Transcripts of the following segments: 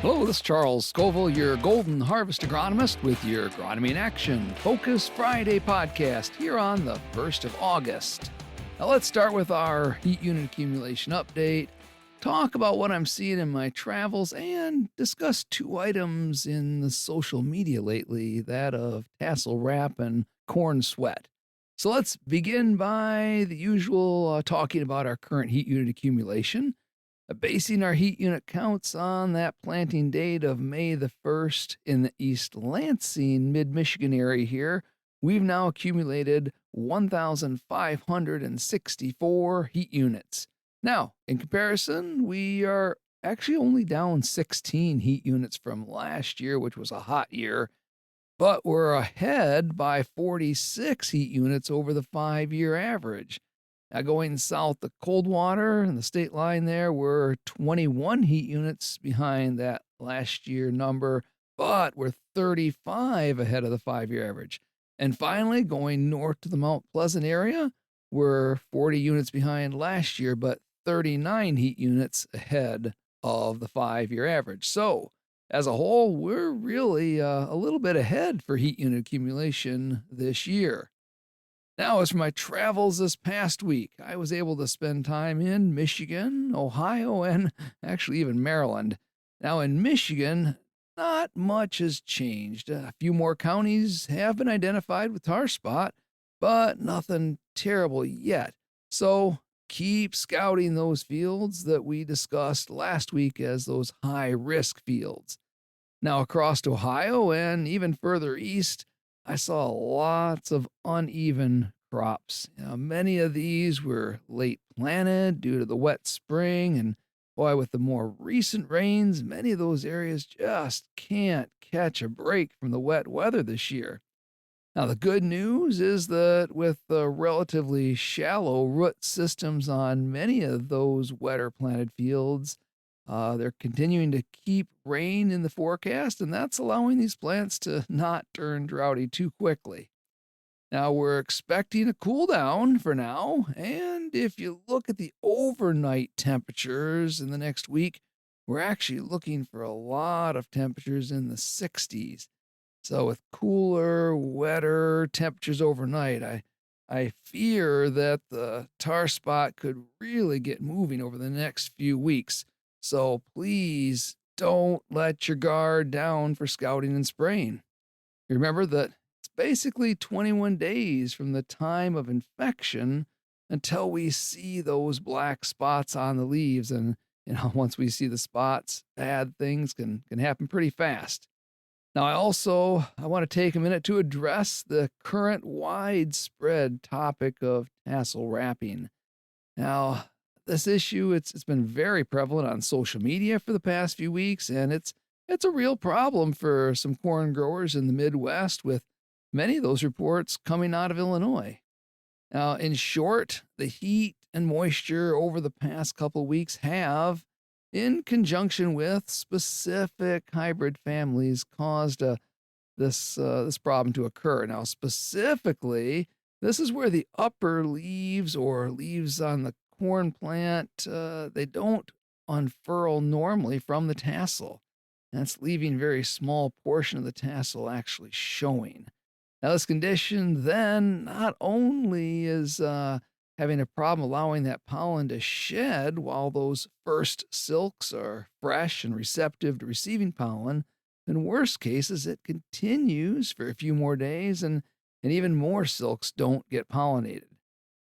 Hello, this is Charles Scoville, your Golden Harvest agronomist with your Agronomy in Action Focus Friday podcast here on the 1st of August. Now let's start with our heat unit accumulation update, talk about what I'm seeing in my travels, and discuss two items in the social media lately, that of tassel wrap and corn sweat. So let's begin by the usual talking about our current heat unit accumulation. Basing our heat unit counts on that planting date of May the 1st in the East Lansing, mid Michigan area here, we've now accumulated 1,564 heat units. Now, in comparison, we are actually only down 16 heat units from last year, which was a hot year, but we're ahead by 46 heat units over the 5-year average. Now, going south to Coldwater and the state line there, we're 21 heat units behind that last year number, but we're 35 ahead of the 5-year average. And finally, going north to the Mount Pleasant area, we're 40 units behind last year, but 39 heat units ahead of the 5-year average. So, as a whole, we're really a little bit ahead for heat unit accumulation this year. Now, as for my travels this past week, I was able to spend time in Michigan, Ohio, and actually even Maryland. Now, in Michigan, not much has changed. A few more counties have been identified with tar spot, but nothing terrible yet. So keep scouting those fields that we discussed last week as those high-risk fields. Now, across Ohio and even further east, I saw lots of uneven crops. Many of these were late planted due to the wet spring, and boy, with the more recent rains, many of those areas just can't catch a break from the wet weather this year. Now, the good news is that with the relatively shallow root systems on many of those wetter planted fields, they're continuing to keep rain in the forecast, and that's allowing these plants to not turn droughty too quickly. Now, we're expecting a cool down for now, and if you look at the overnight temperatures in the next week, we're actually looking for a lot of temperatures in the 60s. So, with cooler, wetter temperatures overnight, I fear that the tar spot could really get moving over the next few weeks. So please don't let your guard down for scouting and spraying. Remember that it's basically 21 days from the time of infection until we see those black spots on the leaves. And, once we see the spots, bad things can happen pretty fast. Now, I want to take a minute to address the current widespread topic of tassel wrapping. Now, this issue, it's been very prevalent on social media for the past few weeks, and it's a real problem for some corn growers in the Midwest, with many of those reports coming out of Illinois. Now, in short, the heat and moisture over the past couple of weeks have, in conjunction with specific hybrid families, caused this problem to occur. Now, specifically, this is where the upper leaves or leaves on the corn plant, they don't unfurl normally from the tassel. That's leaving a very small portion of the tassel actually showing. Now, this condition then not only is having a problem allowing that pollen to shed while those first silks are fresh and receptive to receiving pollen, in worst cases, it continues for a few more days and even more silks don't get pollinated.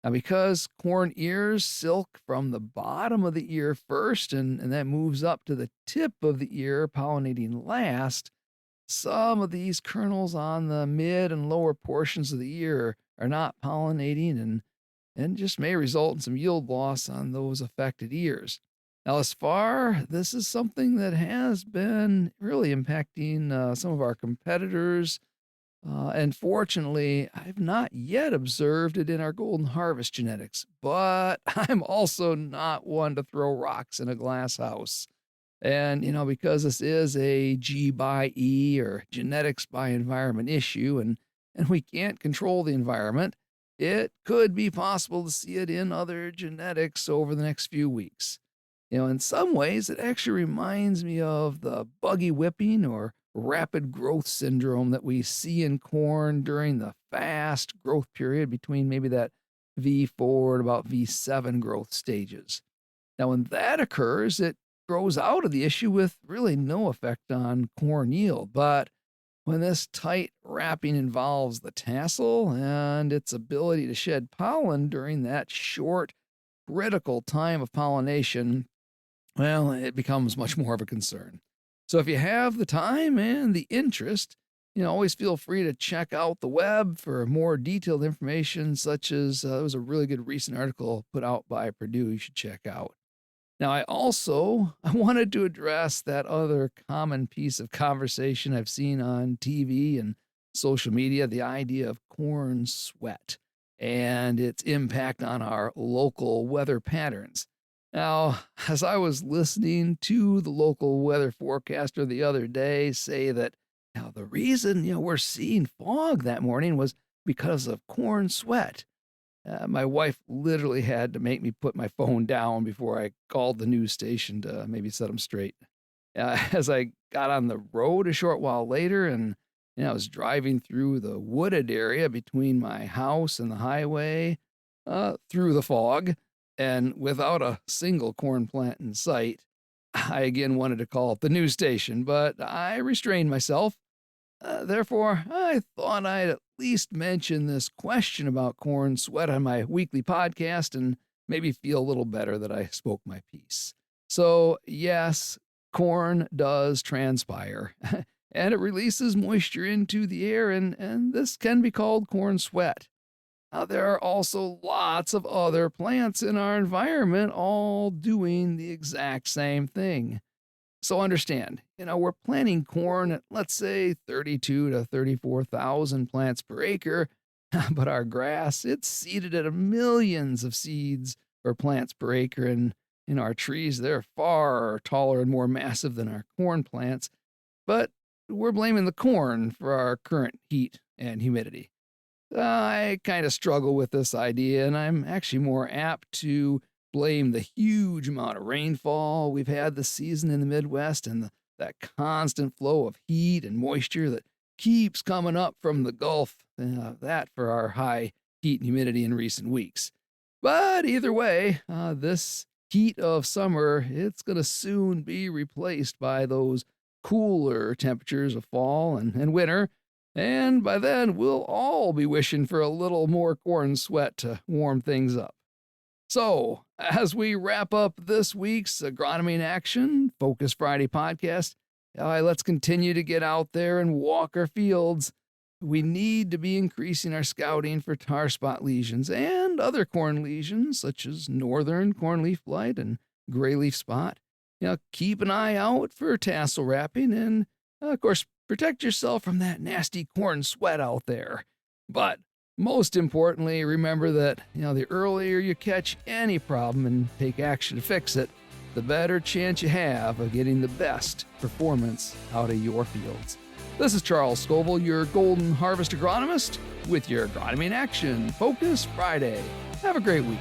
Now, because corn ears silk from the bottom of the ear first and that moves up to the tip of the ear, pollinating last, some of these kernels on the mid and lower portions of the ear are not pollinating and just may result in some yield loss on those affected ears. Now, thus far, this is something that has been really impacting some of our competitors. And fortunately, I've not yet observed it in our golden harvest genetics, but I'm also not one to throw rocks in a glass house. And, because this is a G by E or genetics by environment issue, and we can't control the environment, it could be possible to see it in other genetics over the next few weeks. In some ways, it actually reminds me of the buggy whipping or rapid growth syndrome that we see in corn during the fast growth period between maybe that V4 and about V7 growth stages. Now, when that occurs, it grows out of the issue with really no effect on corn yield. But when this tight wrapping involves the tassel and its ability to shed pollen during that short, critical time of pollination, well, it becomes much more of a concern. So if you have the time and the interest, always feel free to check out the web for more detailed information, such as there was a really good recent article put out by Purdue you should check out. Now, I wanted to address that other common piece of conversation I've seen on TV and social media, the idea of corn sweat and its impact on our local weather patterns. Now, as I was listening to the local weather forecaster the other day say that the reason we're seeing fog that morning was because of corn sweat. My wife literally had to make me put my phone down before I called the news station to maybe set them straight. As I got on the road a short while later and I was driving through the wooded area between my house and the highway, through the fog, and without a single corn plant in sight, I again wanted to call the news station, but I restrained myself. Therefore, I thought I'd at least mention this question about corn sweat on my weekly podcast and maybe feel a little better that I spoke my piece. So, yes, corn does transpire, and it releases moisture into the air, and this can be called corn sweat. Now, there are also lots of other plants in our environment all doing the exact same thing. So understand, we're planting corn at, let's say, 32 to 34,000 plants per acre, but our grass, it's seeded at millions of seeds or plants per acre, and our trees, they're far taller and more massive than our corn plants, but we're blaming the corn for our current heat and humidity. I kind of struggle with this idea, and I'm actually more apt to blame the huge amount of rainfall we've had this season in the Midwest and that constant flow of heat and moisture that keeps coming up from the Gulf, that for our high heat and humidity in recent weeks. But either way, this heat of summer, it's going to soon be replaced by those cooler temperatures of fall and winter, and by then we'll all be wishing for a little more corn sweat to warm things up. So, as we wrap up this week's Agronomy in Action Focus Friday podcast, let's continue to get out there and walk our fields. We need to be increasing our scouting for tar spot lesions and other corn lesions, such as northern cornleaf blight and gray leaf spot. Keep an eye out for tassel wrapping and, of course, protect yourself from that nasty corn sweat out there. But most importantly, remember that, the earlier you catch any problem and take action to fix it, the better chance you have of getting the best performance out of your fields. This is Charles Scoville, your Golden Harvest agronomist, with your Agronomy in Action Focus Friday. Have a great week.